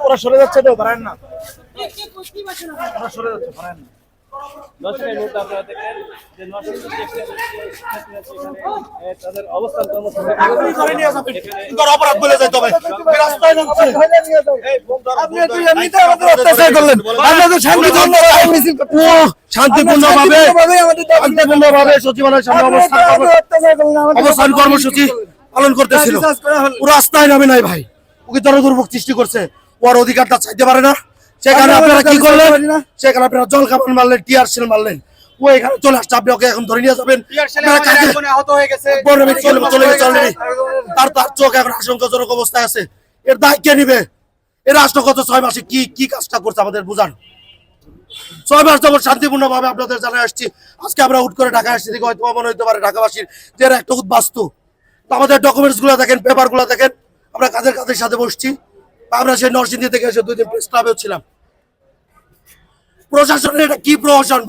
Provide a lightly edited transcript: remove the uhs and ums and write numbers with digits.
ওরা সরে যাচ্ছে তো পারেন না, সরে যাচ্ছে পারেন না। অপরাধ বলে যায় তবে শান্তিপূর্ণভাবে সচিবালয়ের সামনে অবস্থান কর্মসূচি পালন করতেছিল। পুরো রাস্তায় নামে নাই ভাই, ওকে জনদুর্ভোগ সৃষ্টি করছে, ওর অধিকারটা চাইতে পারে না। সেখানে আপনারা কি করলেন? সেখানে আপনারা জল কামান মারলেন, টিয়ার সেল মারলেন। ও এখানে চলে আসছে, আপনি ওকে এখন ধরে নিয়ে যাবেন। তার চোখ এখন আশঙ্কাজনক অবস্থায় আছে। এর দায় কে নিবে? এর রাষ্ট্র গত 6 মাসে কি কাজটা করছে আমাদের বুঝান। 6 মাস যেমন শান্তিপূর্ণ ভাবে আপনাদের জানাই আসছি, আজকে আমরা উঠ করে ঢাকা আসছি, হয়তো মনে হইতে পারে ঢাকাবাসীর যে একটা উদ্বাস্তু। তো আমাদের ডকুমেন্টস গুলো দেখেন, পেপার গুলো দেখেন, আমরা কাদের সাথে বসছি। আমরা সেই নরসিংদী থেকে এসে 2 দিন প্রেস ক্লাবেও ছিলাম। প্রশাসনের এটা কি প্রশাসন?